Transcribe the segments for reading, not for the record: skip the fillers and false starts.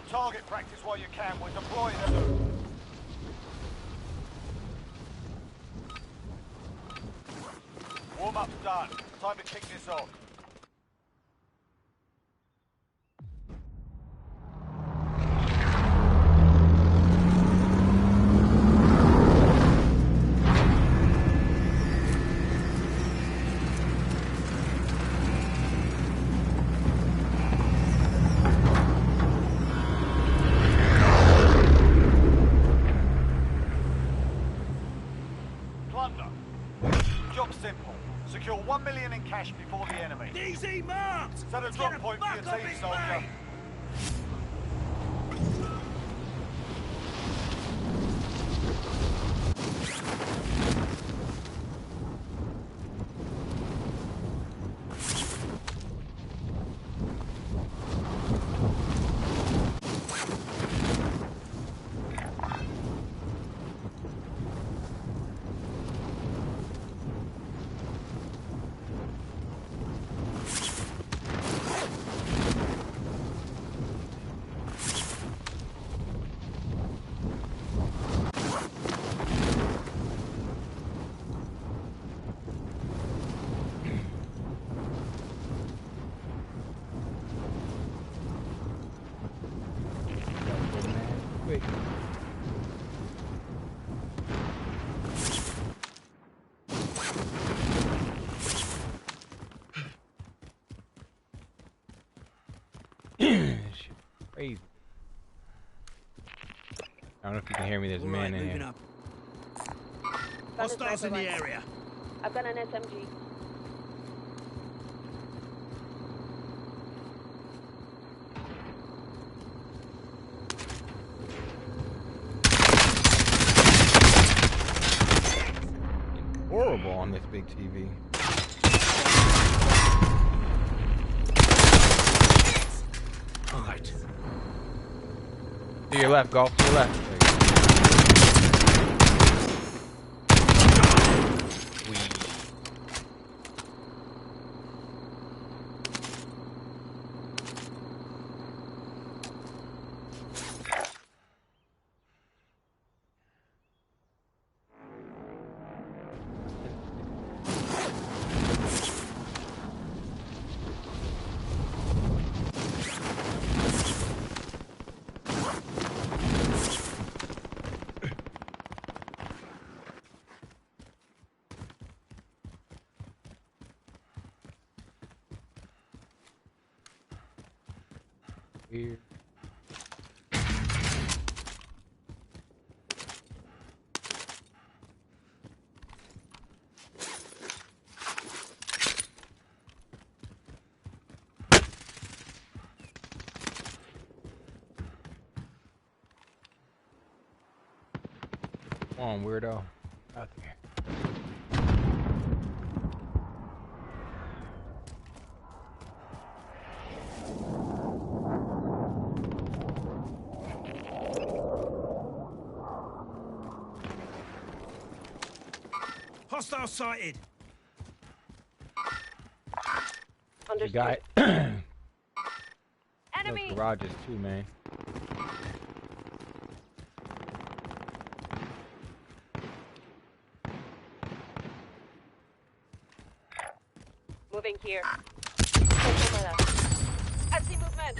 target practice while you can. We're deploying soon. Warm-up's done. Time to kick this off. Job simple. Secure 1 million in cash before the enemy. Easy marked! Set a drop point for your team, soldier. Crazy. I don't know if you can hear me. There's a man in here. Hostiles in the area. I've got an SMG. Horrible on this big TV. All right. To your left, Golf. To your left. Weird. Come on, weirdo. Out there. Hostile sighted. You got Enemy. garages too, man. Moving here. I see movement.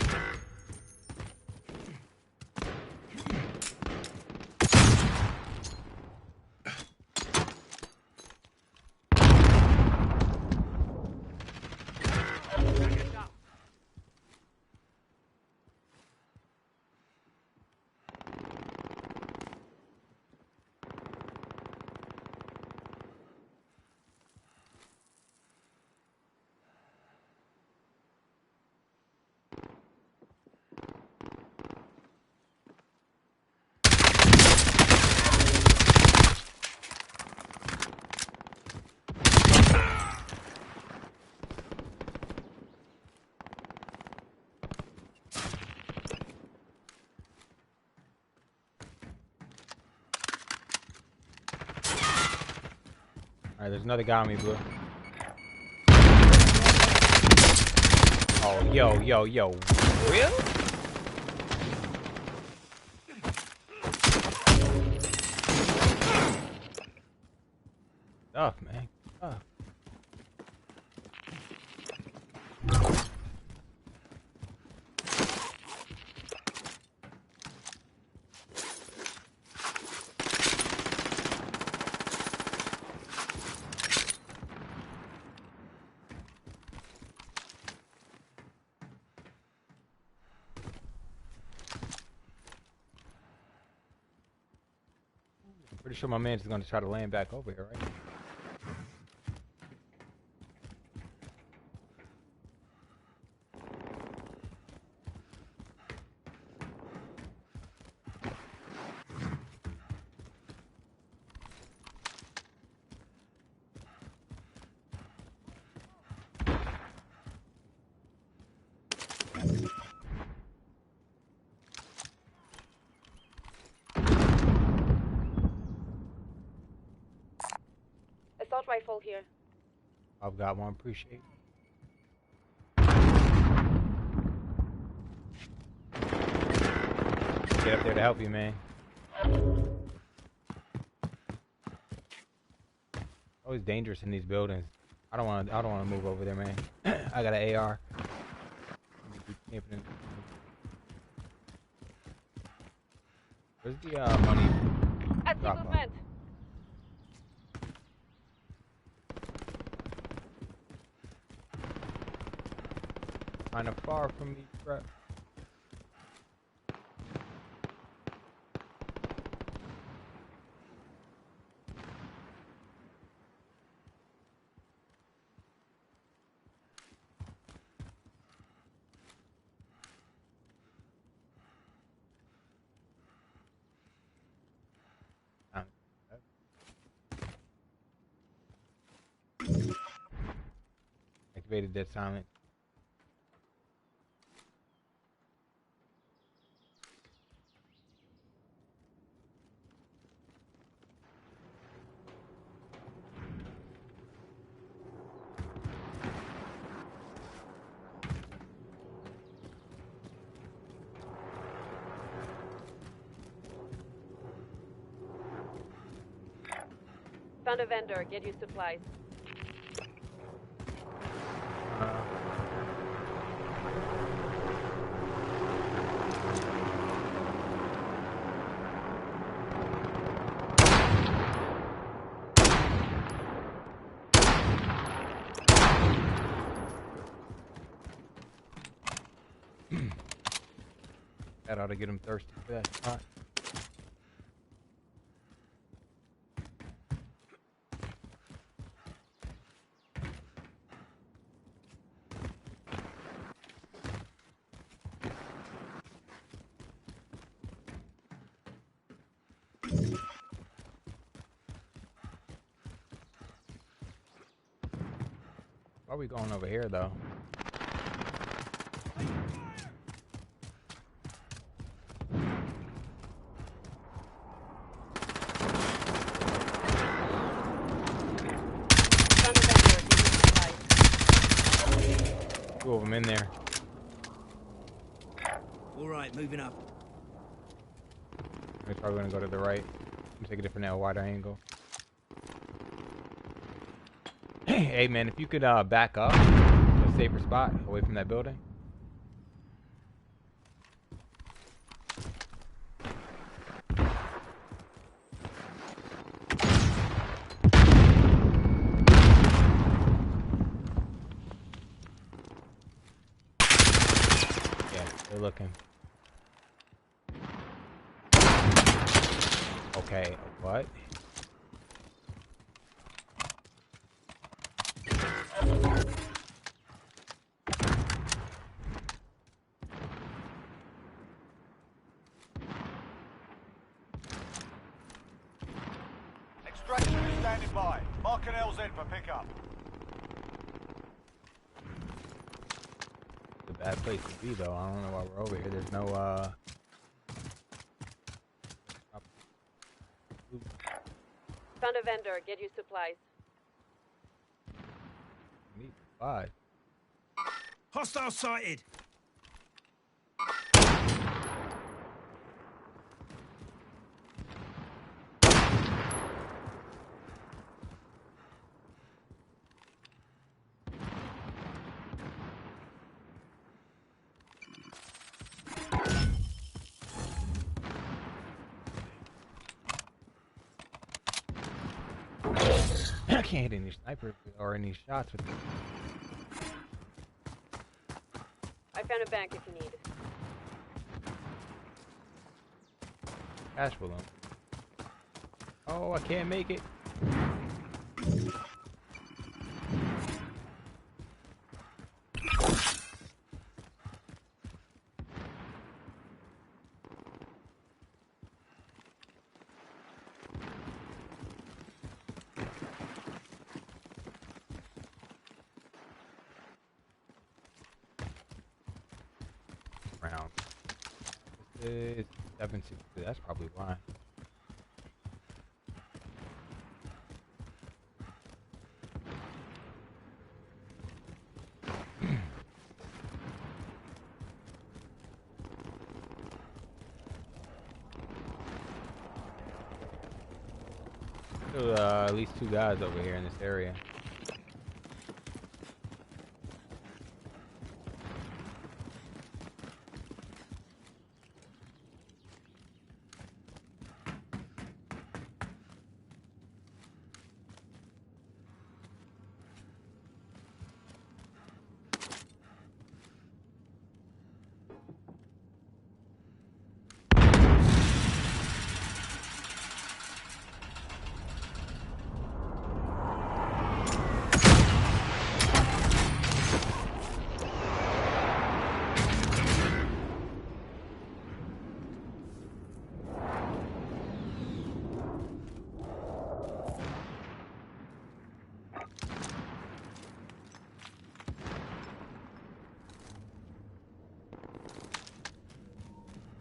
Alright, there's another guy on me, Blue. Oh, yo. Real? Tough, man. Tough. Pretty sure my man's going to try to land back over here, right? Assault rifle here. I've got one. Appreciate it. Get up there to help you, man. Always dangerous in these buildings. I don't want to move over there, man. I got an AR. Where's the money? I see Drop movement. Kind of far from me, bro. Activated dead silent. Found a vendor. Get you supplies. That ought to get him thirsty for that spot. Why are we going over here, though? Found a vendor. Get you supplies. Two of them in there. All right, moving up. We're probably gonna go to the right. Take a different wider angle. Hey man, if you could back up to a safer spot away from that building. Yeah, they're looking. Okay, what? Extraction is standing by. Mark an LZ for pickup. It's a bad place to be though. I don't know why we're over here. There's no Found a vendor. Get you supplies. need supplies. Hostile sighted. I can't hit any snipers or any shots with this. I found a bank if you need. Cash balloon. Oh, I can't make it. Round. This is 762. That's probably why. At least 2 guys over here in this area.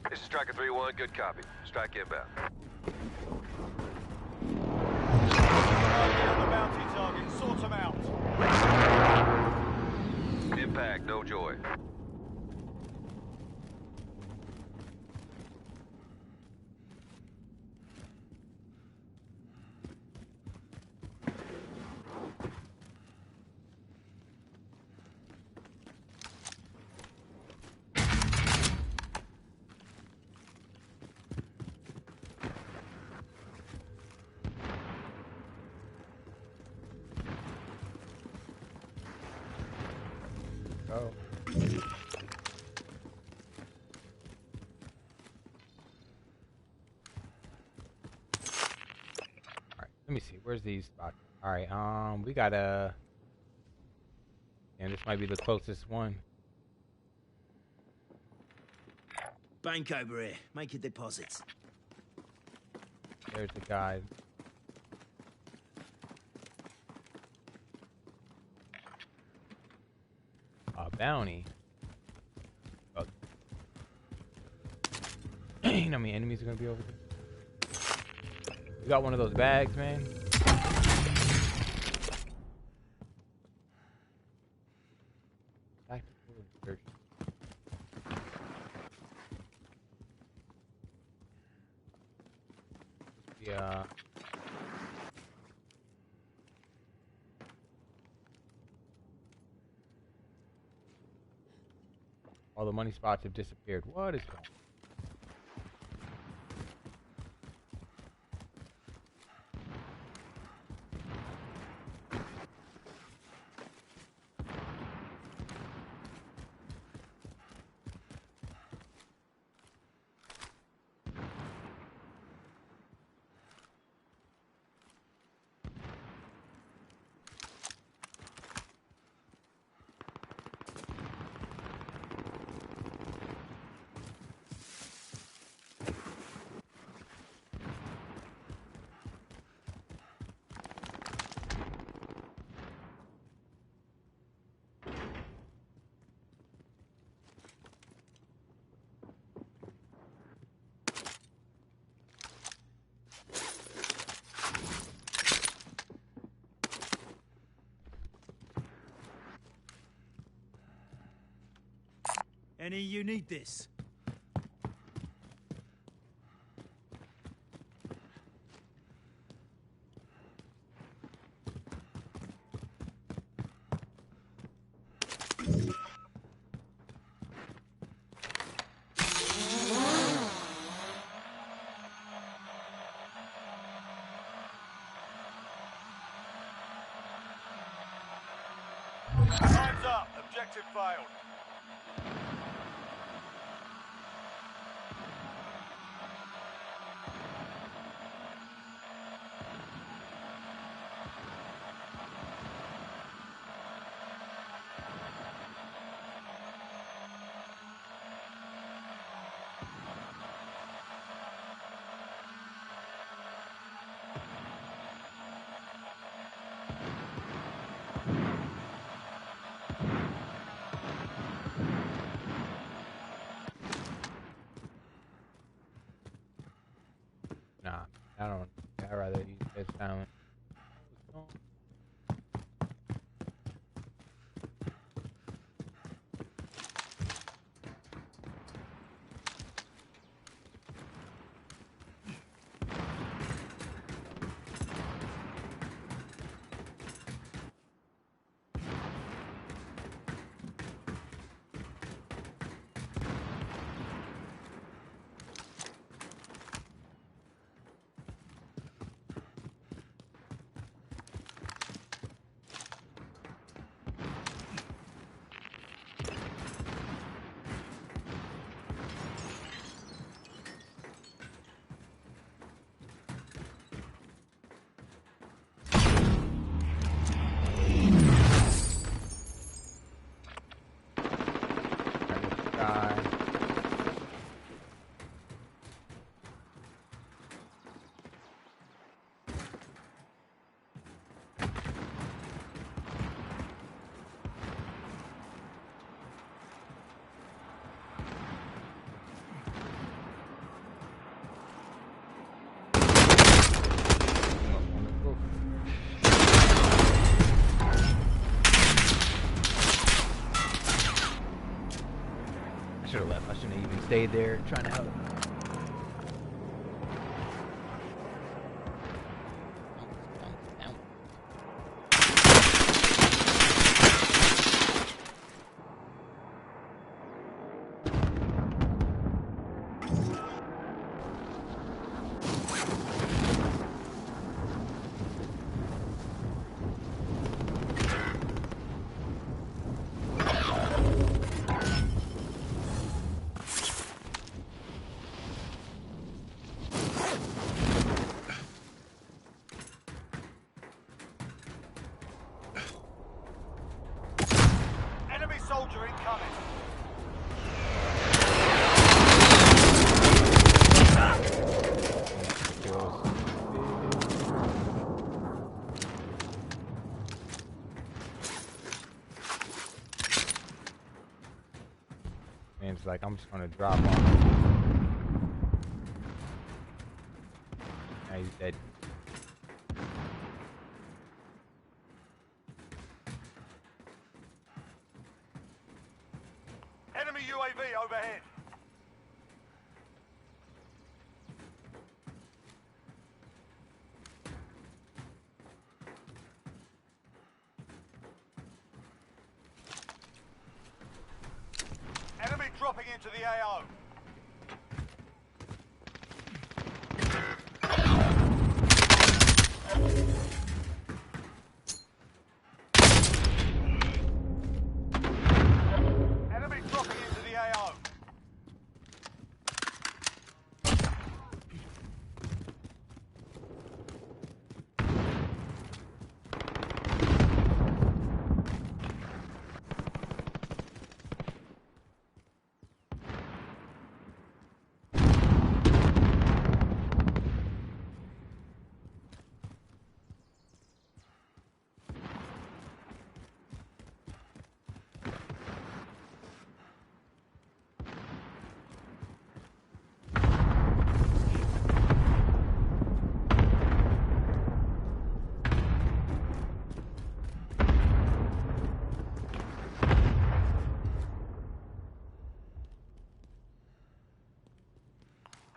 This is Striker 3-1, good copy. Strike inbound. Target on the bounty target. Sort them out. Impact, no joy. Oh. Alright, let me see. Where's these spots? Alright, we gotta... And this might be the closest one. Bank over here. Make your deposits. There's the guy. Bounty. Oh. You know how many enemies are gonna be over there? We got one of those bags, man. Tactical insertion. Yeah. All the money spots have disappeared. What is going on? Any you need this? Time's up. Objective failed. Nah, I don't. I'd rather use that silent. I should have left. I shouldn't have even stayed there trying to help. Enemy soldier incoming. And it's like I'm just gonna drop on. Now he's dead. Enemy UAV overhead. Enemy dropping into the AO. Enemy dropping into the AO.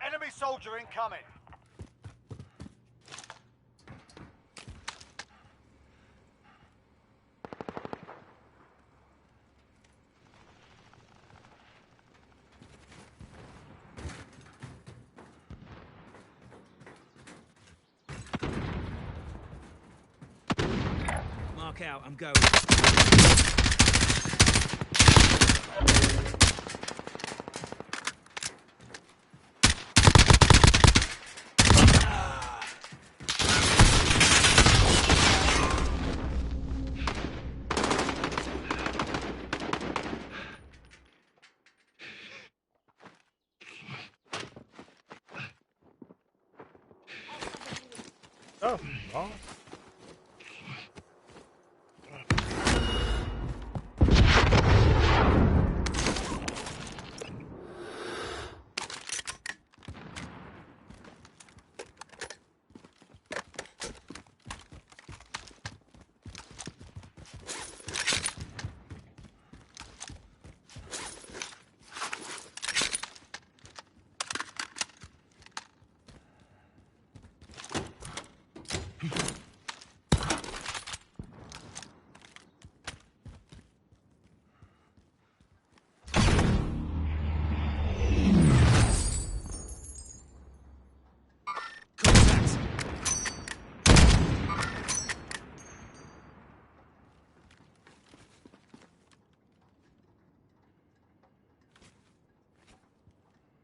Enemy soldier incoming. Mark out, I'm going. Oh, boss. Contact!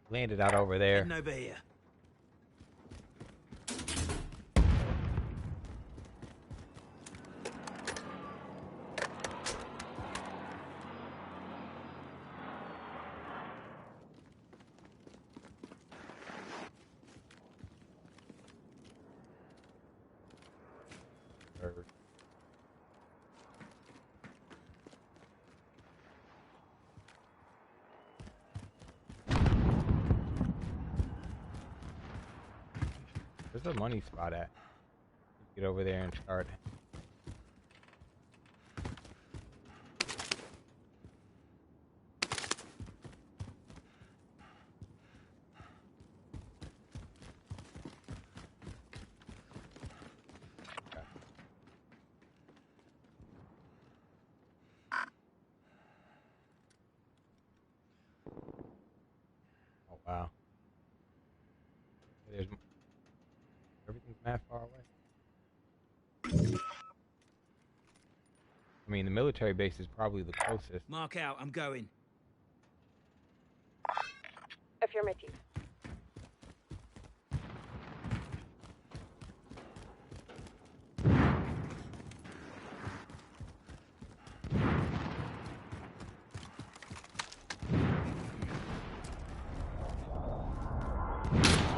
Landed out over there. Heading over here. Where's the money spot at? Get over there and start. Oh wow. There's everything's mad far away. I mean, the military base is probably the closest. Mark out, I'm going. Affirmative.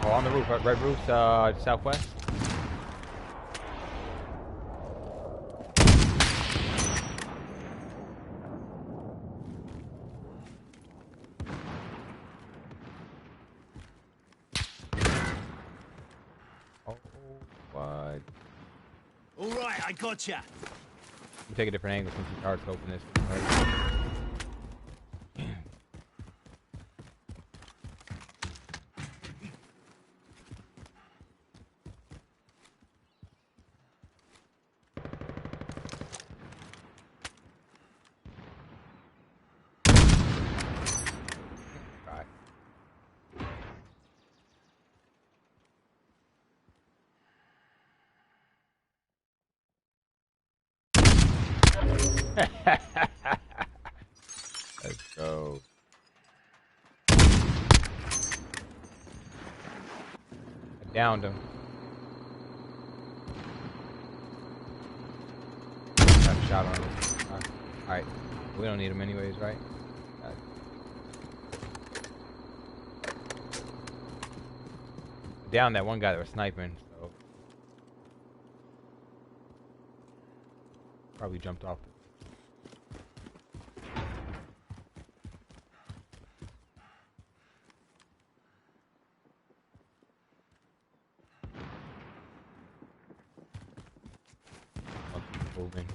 Oh, on the roof, red roof, southwest. Oh, what? All right, I gotcha. We'll take a different angle since it's hard to open this. Let's go. I downed him. Got a shot on him. Alright. We don't need him anyways, right? Down that one guy that was sniping, so probably jumped off. Moving.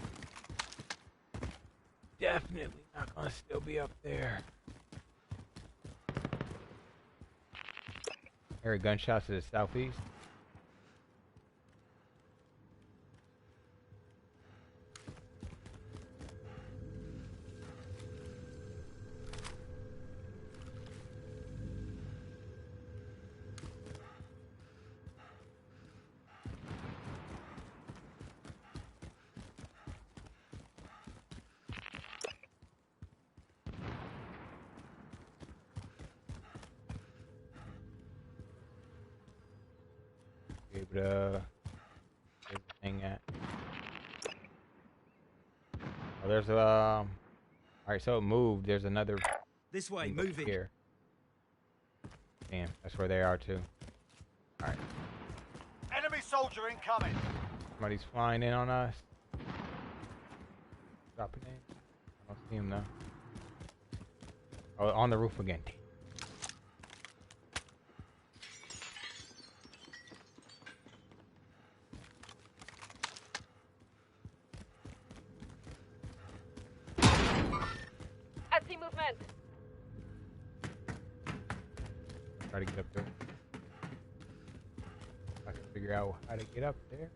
Definitely not gonna still be up there. I heard gunshots to the southeast. where's the thing at? Oh, there's all right, so it moved. There's another This way, thing over moving. here. Damn, that's where they are too. All right, Enemy soldier incoming. somebody's flying in on us. Dropping in. I don't see him though. Oh, on the roof again. I see movement. Try to get up there. I can figure out how to get up there.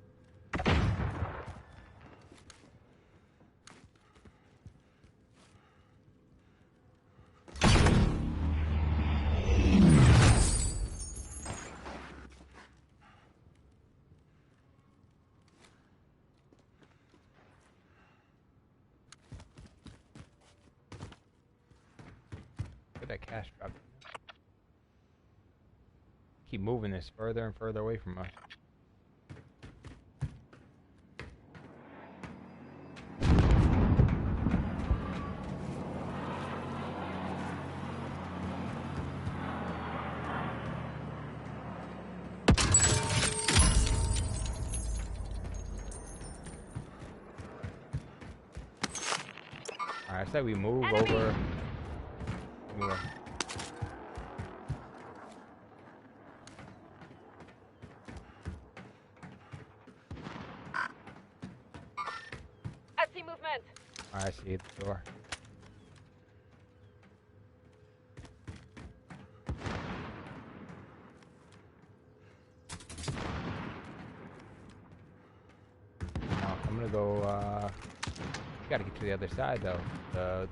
Get that cash drop. Keep moving this further and further away from us. Alright, I said we move over. Anywhere. I see movement. Alright, I see it, the door. Now, I'm gonna go, you gotta get to the other side though.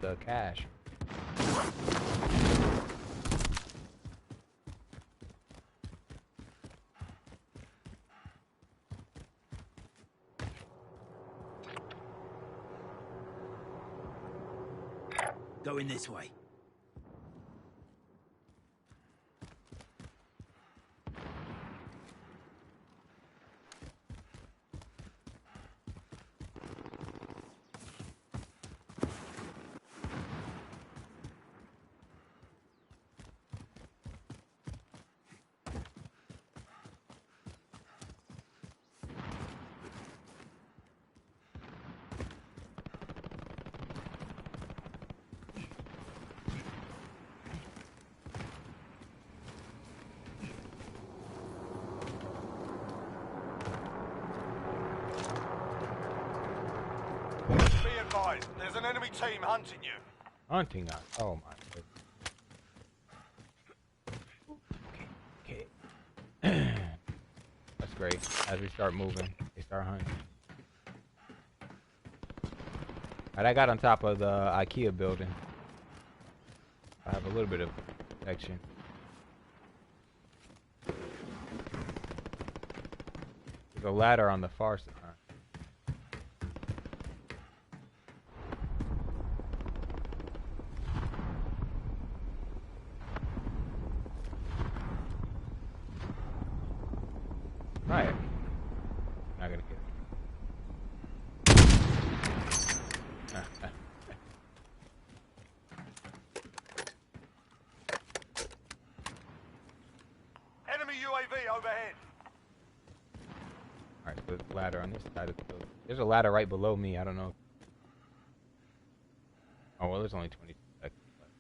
The cache. Going this way. Be advised, there's an enemy team hunting you. Hunting us. Oh my goodness. Okay. That's great. As we start moving, they start hunting. Alright, I got on top of the IKEA building. I have a little bit of protection. There's a ladder on the far side. Right. Not gonna get it. Enemy UAV overhead. Alright, so there's a ladder on this side of the building. There's a ladder right below me. I don't know. Oh, well, there's only 20 seconds left.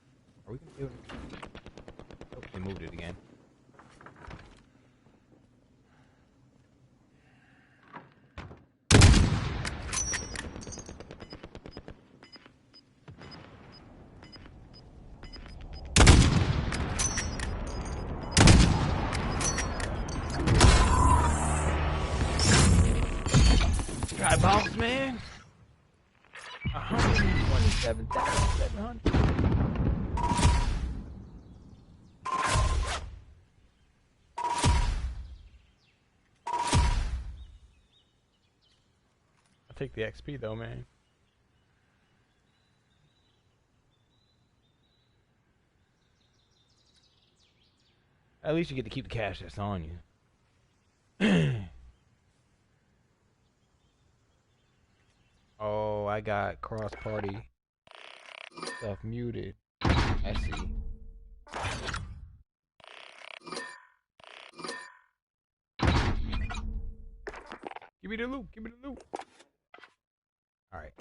Are we gonna do it? Oh, they moved it again. Got bombs, man. 127,700. I'll take the XP though, man. At least you get to keep the cash that's on you. I got cross-party stuff muted. I see. Give me the loot. Give me the loot. All right.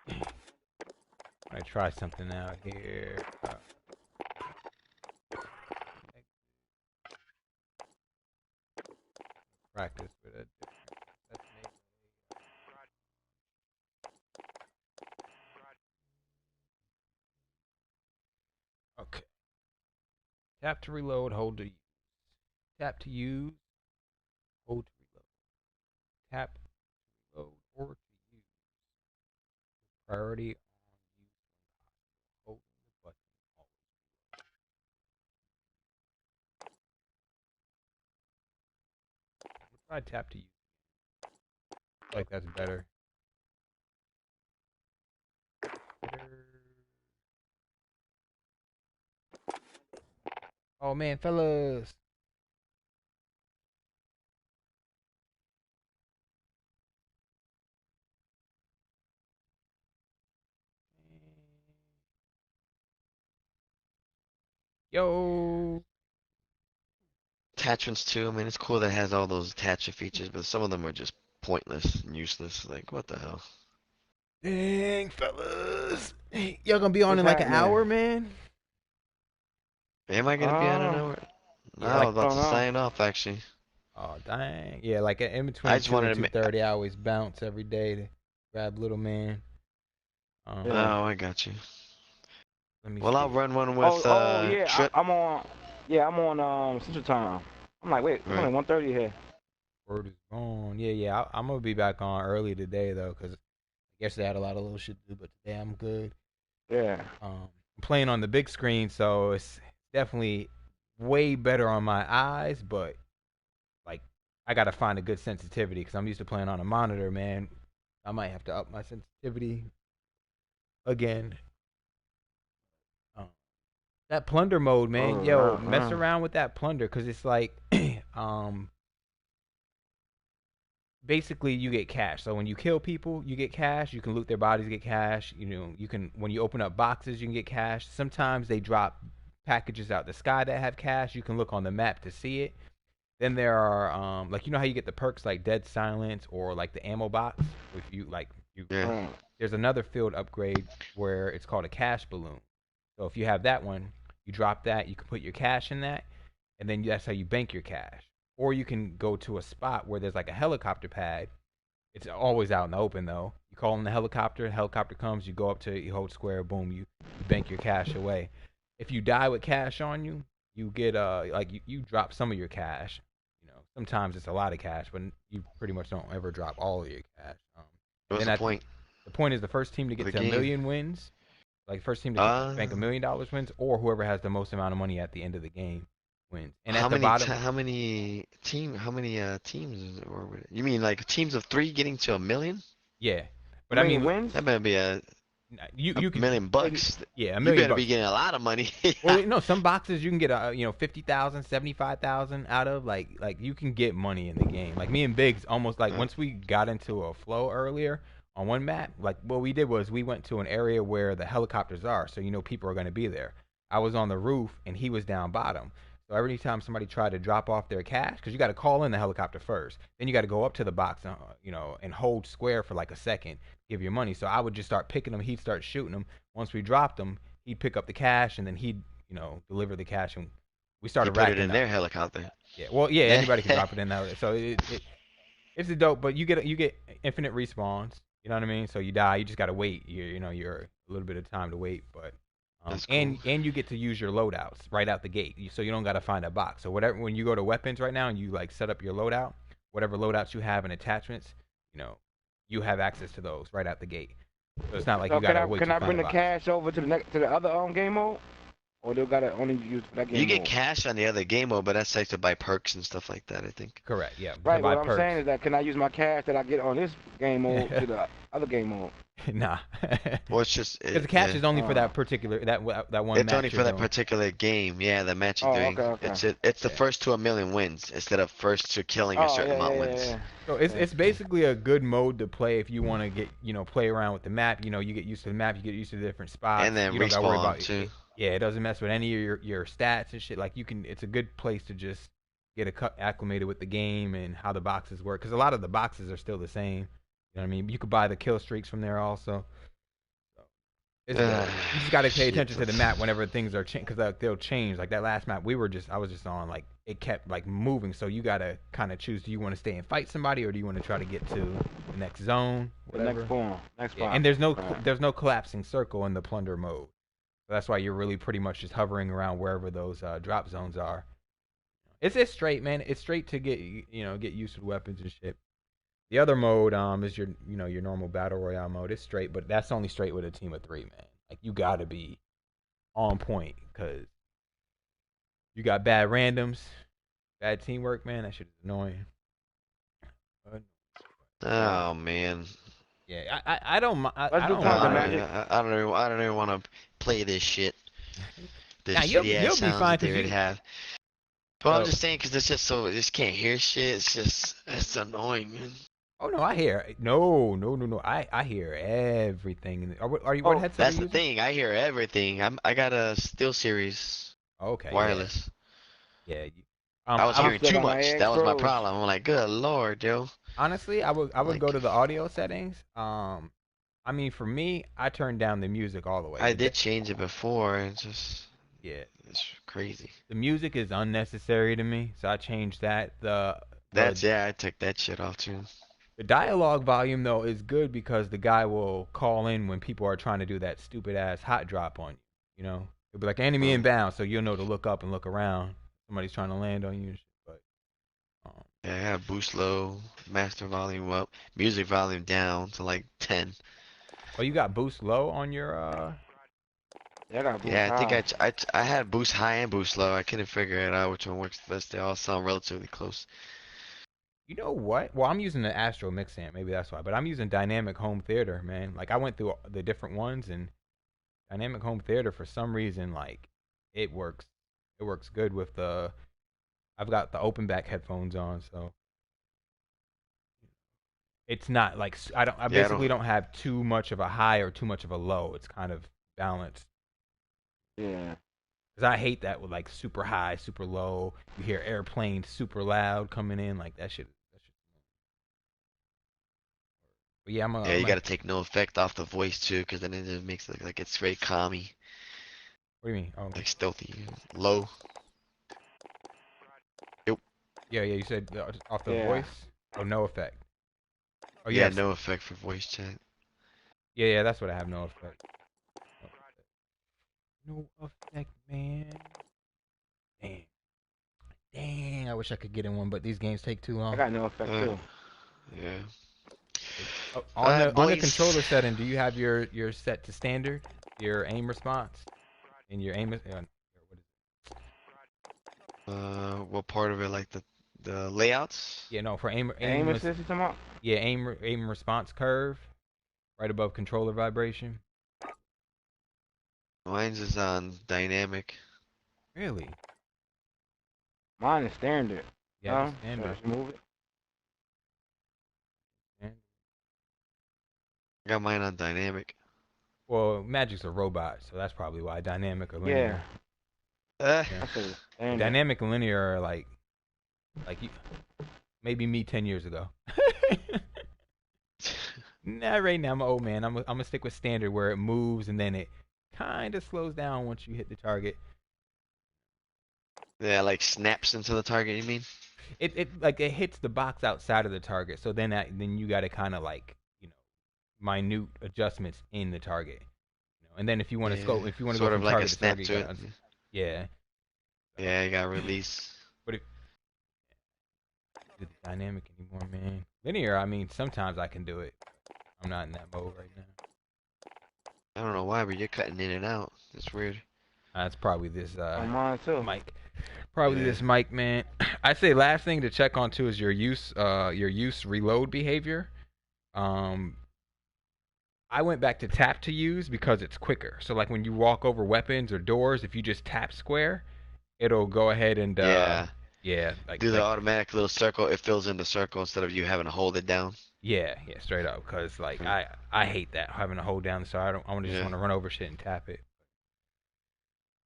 I'm gonna try something out here. Practice with a different. Let's make okay. Tap to reload. Hold to use. Tap to use. Hold to reload. Tap to reload or to use. Priority on use when possible. Holding the button always. Let's try tap to use. I feel like that's better. Oh man, fellas. Yo. Attachments too. I mean, it's cool that it has all those attachment features, but some of them are just pointless and useless. Like, what the hell? Dang, fellas. Y'all gonna be on What's in like an happening? hour, man? Am I gonna be on an hour? No, Yeah, I like, was about to don't know. sign off actually. oh, dang. Yeah, like in between I just 2 wanted and to ma- 2:30, I always bounce every day to grab little man. Yeah. Oh, I got you. Let me Well, I'll see. run one with Yeah. Trip. I'm on. Yeah, I'm on Central Time. I'm like, wait, it's Right. only 1:30 here. Word is gone. Yeah. I'm gonna be back on early today though, cause yesterday I had a lot of little shit to do, but today I'm good. Yeah. I'm playing on the big screen, so it's definitely way better on my eyes, but like I gotta find a good sensitivity because I'm used to playing on a monitor, man. I might have to up my sensitivity again. That plunder mode, man. Yo, mess around with that plunder because it's like, basically you get cash. So when you kill people, you get cash. You can loot their bodies, get cash. You know, you can when you open up boxes, you can get cash. Sometimes they drop packages out the sky that have cash. You can look on the map to see it. Then there are like you know how you get the perks like dead silence or like the ammo box. If you like you, Yeah. there's another field upgrade where it's called a cash balloon. So if you have that one, you drop that, you can put your cash in that, and then that's how you bank your cash. Or you can go to a spot where there's like a helicopter pad. It's always out in the open though. You call in the helicopter comes, you go up to it, you hold square, boom, you bank your cash away. If you die with cash on you, you get like you drop some of your cash. You know, sometimes it's a lot of cash, but you pretty much don't ever drop all of your cash. And What's then the point the point is the first team to get of to the a game? million wins, like first team to bank $1 million wins, or whoever has the most amount of money at the end of the game wins. And How at the many bottom, teams is it, or you mean like teams of 3 getting to 1 million? yeah. But How I many mean, wins? That better be a you could $1 million. yeah, $1 You million better bucks. be getting a lot of money. Well, no, some boxes you can get 50,000, 75,000 out of like you can get money in the game. Like me and Biggs almost like once we got into a flow earlier on one map, like what we did was we went to an area where the helicopters are, so you know people are going to be there. I was on the roof and he was down bottom. So every time somebody tried to drop off their cash, because you got to call in the helicopter first, then you got to go up to the box, and hold square for like a second, give your money. So I would just start picking them. He'd start shooting them. Once we dropped them, he'd pick up the cash and then he'd deliver the cash, and we You started put it racking in up. their helicopter. Yeah, well, yeah, anybody can drop it in there. So it's a dope, but you get infinite respawns. You know what I mean? So you die, you just gotta wait. You're a little bit of time to wait, but That's and cool. you get to use your loadouts right out the gate, so you don't gotta find a box. So whatever when you go to weapons right now and you like set up your loadout, whatever loadouts you have and attachments, you have access to those right out the gate. So it's not like So you gotta wait can to I find bring a the box. cash over to the other game mode? Or they gotta only use that game You get mode? cash on the other game mode, but that's like to buy perks and stuff like that, I think. Correct. Yeah. To Right, buy what I'm perks. saying is that can I use my cash that I get on this game mode to the other game mode? Nah. Well, it's just Because the cash yeah. is only for Oh. that particular that one It's match only for you're that doing. particular game. Yeah, the match you're Oh, doing. okay. It's the Yeah. first to a million wins instead of first to killing a Oh, certain amount yeah. wins. So it's basically a good mode to play if you want to get play around with the map. You get used to the map, you get used to the different spots. And then you don't gotta worry respawn, about too. Yeah, it doesn't mess with any of your stats and shit. Like it's a good place to just get acclimated with the game and how the boxes work. Because a lot of the boxes are still the same. You know what I mean? You could buy the kill streaks from there also. It's good. You just gotta pay attention to the map whenever things are changed, because they'll change. Like that last map, I was just on, like it kept like moving. So you gotta kind of choose: do you want to stay and fight somebody, or do you want to try to get to the next zone, The whatever. next form. Next Yeah, spot. and there's no Right. collapsing circle in the plunder mode. So that's why you're really pretty much just hovering around wherever those drop zones are. It's straight, man. It's straight to get get used to the weapons and shit. The other mode is your your normal battle royale mode. It's straight, but that's only straight with a team of 3, man. Like you gotta be on point because you got bad randoms, bad teamwork, man. That shit is annoying. Oh man. Yeah, I don't I Let's do don't Thunder mind. Magic. I don't even want to play this shit. This Nah, you'll shitty be ass sounds fine that they 'cause already you. have. But I'm So, just saying because it's just so I just can't hear shit. It's annoying, man. oh no, I hear no. I hear everything. Are you what Oh, headset That's are the you using? thing. I hear everything. I got a Steel Series Okay, wireless. yeah. I was I hearing still too got my much. X That was my Pros. problem. I'm like, good lord, yo. honestly, I would Like, go to the audio settings. I mean, for me, I turned down the music all the way. I did change it before. Yeah, It's crazy. the music is unnecessary to me, so I changed that. Yeah. I took that shit off too. The dialogue volume though is good because the guy will call in when people are trying to do that stupid ass hot drop on you. You know, it'll be like enemy Mm. inbound, so you'll know to look up and look around. Somebody's trying to land on you and shit. But Yeah, I have boost low, master volume up, music volume down to like 10. oh, you got boost low on your Yeah, I got boost Yeah, I think high. I had boost high and boost low. I couldn't figure it out which one works best. They all sound relatively close. You know what? Well, I'm using the Astro Mix amp. Maybe that's why. But I'm using Dynamic Home Theater, man. Like I went through the different ones, and Dynamic Home Theater for some reason, like it works. It works good with the. I've got the open back headphones on, so it's not like I don't. I Yeah, basically don't have too much of a high or too much of a low. It's kind of balanced. Yeah. Cause I hate that with like super high, super low. You hear airplanes super loud coming in, like that shit. But yeah, yeah, you gotta take no effect off the voice too, because then it just makes it like it's very calmy, What do you mean? Oh, like stealthy, low. Yep. yeah. You said off the Yeah. voice. Oh, no effect. Oh Yeah, yes. no effect for voice chat. Yeah. That's what I have. No effect. No effect, man. Dang. I wish I could get in one, but these games take too I long. got no effect too. Yeah. Oh, on the Boys. controller setting, do you have your set to standard, your aim response, and your aim? What part of it, like the layouts? Yeah, no, for Aim assist you talking about? yeah, aim response curve, right above controller vibration. Mine's is on dynamic. Really? Mine is standard. Yeah, Huh? the standard. Should I move it? I got mine on dynamic. Well, Magic's a robot, so that's probably why dynamic or Yeah. linear. Uh, Yeah. I said standard. Dynamic and linear are like you, maybe me 10 years ago. Nah, right now I'm an old man. I'm gonna stick with standard where it moves and then it kind of slows down once you hit the target. yeah, like snaps into the target, you mean? It like it hits the box outside of the target, so then then you got to kind of like minute adjustments in the target. And then if you want to scope, if you want to go Sort from of like a target to snap target, to you it. gotta, yeah. Yeah, you got release. But if do the dynamic anymore, man. Linear, I mean, sometimes I can do it. I'm not in that mode right now. I don't know why, but you're cutting in and out. That's weird. That's probably this On mine too. mic. Probably this mic, man. I'd say last thing to check on too is your use reload behavior. I went back to tap to use because it's quicker. So like when you walk over weapons or doors, if you just tap square, it'll go ahead and like do the automatic little circle. It fills in the circle instead of you having to hold it down. yeah, straight up. Cause like I hate that having to hold down. So I want to run over shit and tap it.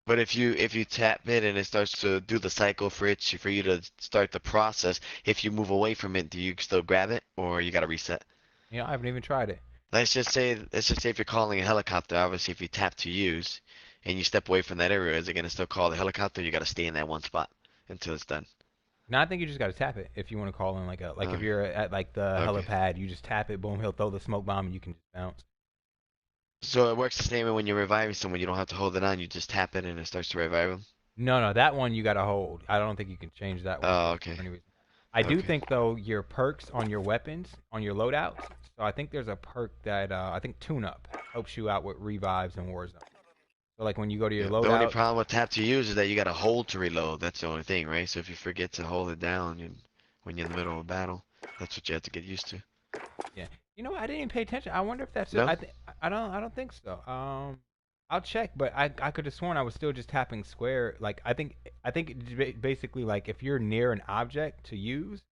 But if you tap it and it starts to do the cycle for you to start the process, if you move away from it, do you still grab it or you gotta reset? You know, I haven't even tried it. Let's just say if you're calling a helicopter, obviously if you tap to use and you step away from that area, is it gonna still call the helicopter? You gotta stay in that one spot until it's done. No, I think you just gotta tap it if you want to call in if you're at like the helipad, you just tap it, boom, he'll throw the smoke bomb and you can just bounce. So it works the same way when you're reviving someone. You don't have to hold it on. You just tap it and it starts to revive them. No, that one you gotta hold. I don't think you can change that one. Oh, okay. I do think though your perks on your weapons, on your loadouts. So I think there's a perk that I think Tune Up helps you out with revives in Warzone. So like when you go to your loadout. The only problem with tap to use is that you gotta hold to reload. That's the only thing, right? So if you forget to hold it down when you're in the middle of a battle, that's what you have to get used to. Yeah. You know, I didn't even pay attention. I wonder if that's No? I don't think so. I'll check, but I could have sworn I was still just tapping square. Like I think it's basically like if you're near an object to use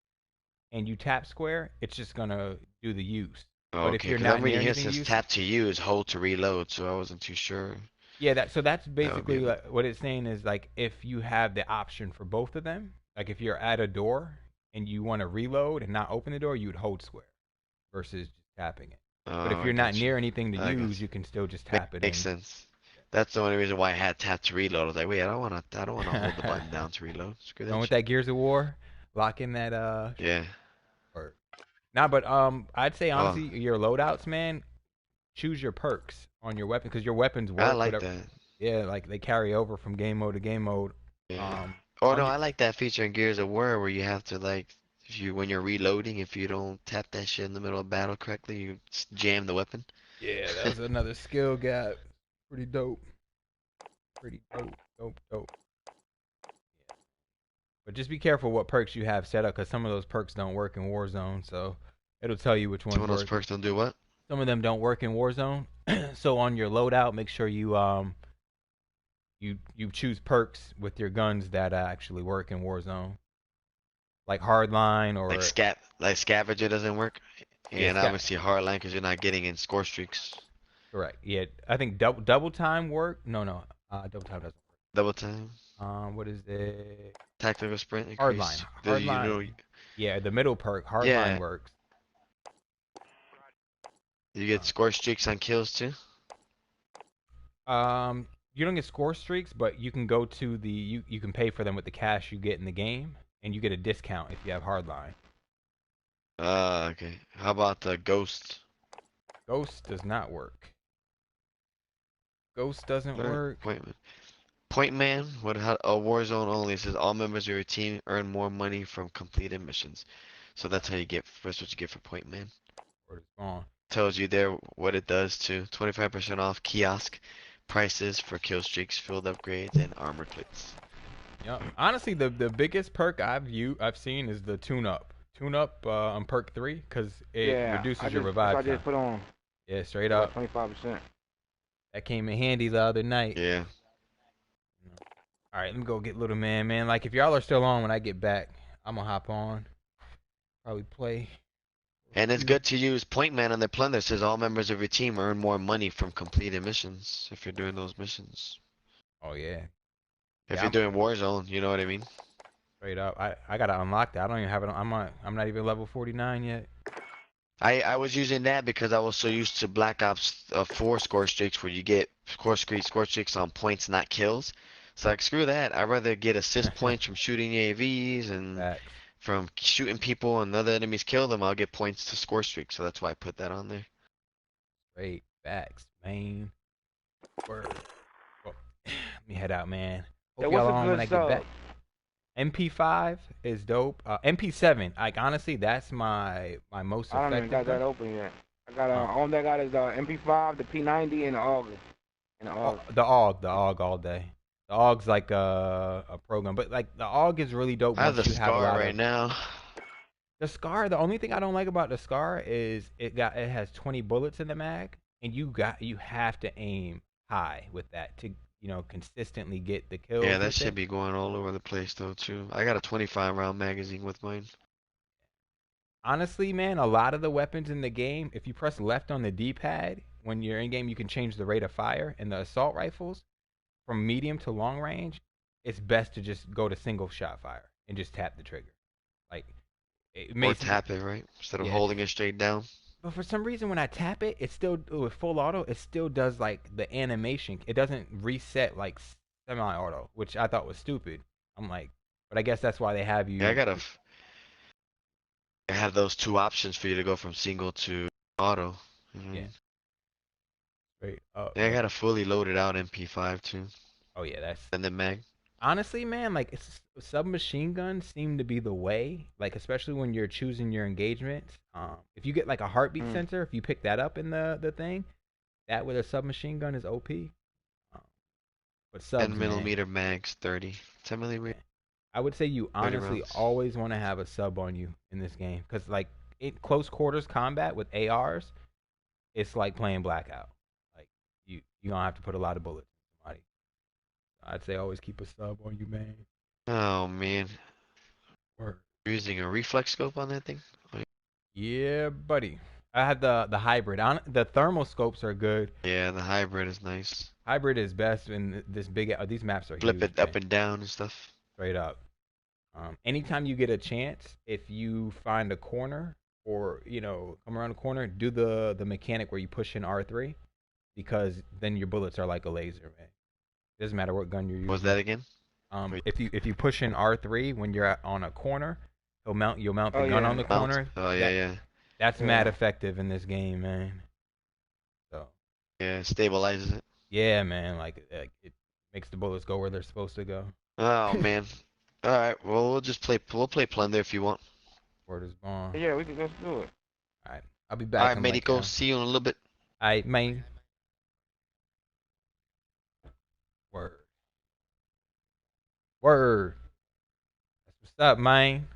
and you tap square, it's just gonna do the use. Oh, but if you're not near anything, since tap to use, hold to reload, so I wasn't too sure. Yeah, that's basically like, what it's saying is like if you have the option for both of them, like if you're at a door and you want to reload and not open the door, you would hold square versus just tapping it. But if you're not near anything to use, you can still just tap it. Makes sense. That's the only reason why I had tap to reload. I was like, wait, I don't want to hold the button down to reload. Screw that. Going with that Gears of War, lock in that Yeah. Nah, but I'd say honestly, your loadouts, man, choose your perks on your weapon because your weapons work. I like that. Yeah, like they carry over from game mode to game mode. Yeah. I like that feature in Gears of War where you have to like, when you're reloading, if you don't tap that shit in the middle of battle correctly, you jam the weapon. Yeah, that's another skill gap. Pretty dope. Dope. But just be careful what perks you have set up, because some of those perks don't work in Warzone, so it'll tell you which ones work. Some of those perks don't do what? Some of them don't work in Warzone. So on your loadout, make sure you you choose perks with your guns that actually work in Warzone. Like Hardline or... Like Scavenger doesn't work? Yeah, and obviously Hardline because you're not getting in score streaks. Correct. Yeah, I think double time work. No, double time doesn't work. Double time. What is it? Tactical sprint. Increase. Hardline. Yeah, the middle perk. Hardline works. You get score streaks on kills too. You don't get score streaks, but you can go to the you can pay for them with the cash you get in the game, and you get a discount if you have Hardline. Okay. How about the Ghost? Ghost does not work. Ghost doesn't work. Point Man, Warzone only. It says all members of your team earn more money from completed missions. So that's how that's what you get for Point Man. Word is gone. Tells you there what it does too. 25% off kiosk prices for kill streaks, field upgrades, and armor clips. Yeah. Honestly, the biggest perk I've seen is the tune up. Tune up on perk 3 because it reduces your revive time. I just put on. Yeah, straight up. 25%. That came in handy the other night. Yeah. All right, let me go get little man. Like, if y'all are still on when I get back, I'm gonna hop on. Probably play. And it's good to use Point Man on the plunder. It says all members of your team earn more money from completed missions if you're doing those missions. Oh yeah. If you're doing Warzone, you know what I mean? Straight up. I gotta unlock that. I don't even have it. I'm not even level 49 yet. I was using that because I was so used to Black Ops 4 score streaks where you get score streaks on points, not kills. So like, screw that. I'd rather get assist points from shooting AVs and from shooting people and other enemies kill them. I'll get points to score streaks. So that's why I put that on there. Straight facts, man. Word. Well, let me head out, man. Hope y'all on when I get back. MP5 is dope. MP7, like honestly, that's my most effective. I don't even got that open yet. I got all that I got is the MP5, the P90, and the AUG. The AUG all day. The AUG's like a program, but like the AUG is really dope I have once the you have a SCAR lot right of now. the SCAR. The only thing I don't like about the SCAR is it has 20 bullets in the mag, and you have to aim high with that to consistently get the Yeah, kills that with should it. be going all over the place though too. I got a 25 round magazine with mine. Honestly, man, a lot of the weapons in the game, if you press left on the D-pad when you're in game, you can change the rate of fire. And the assault rifles, from medium to long range, it's best to just go to single shot fire and just tap the trigger. Like it Or makes tap it, right? Instead of yeah. holding it straight down. But for some reason, when I tap it, it still with full auto, it still does like the animation. It doesn't reset like semi-auto, which I thought was stupid. I'm like, but I guess that's why they have Yeah, you. I have those two options for you to go from single to auto. Yeah, straight up, Yeah, I man. got a fully loaded out MP5 too. Oh yeah, that's And then mag. honestly, man, like submachine guns seem to be the way. Like especially when you're choosing your engagements. If you get like a heartbeat sensor, if you pick that up in the thing, that with a submachine gun is OP. Um, but 10 subs, man, millimeter mags, 30. 10 yeah. millimeter, I would say you 30 honestly rounds. always want to have a sub on you in this game, because like close quarters combat with ARs, it's like playing blackout. Like you don't have to put a lot of bullets in somebody. I'd say always keep a sub on you, man. Oh man. Word. You're using a reflex scope on that thing? Oh, Yeah, buddy. I had the hybrid. The thermal scopes are good. yeah, the hybrid is nice. Hybrid is best in this big. These maps are Flip huge, it up man. and down and stuff. Straight up. Anytime you get a chance, if you find a corner or come around a corner, do the mechanic where you push in R3, because then your bullets are like a laser, man. Doesn't matter what gun you're What was using. that again? If you push in R3 when you're on a corner, you'll mount the Oh gun yeah. on the Mount. corner. Oh yeah, yeah. That's Yeah. mad effective in this game, man. So Yeah, it stabilizes it. yeah, man, like it makes the bullets go where they're supposed to go. Oh man. Alright, well we'll play Plunder if you want. Word is bond. Yeah, let's do it. All right, I'll be back Alright, in like Medico, see you in a little bit. all right, man. Word. Word. That's what's up, man.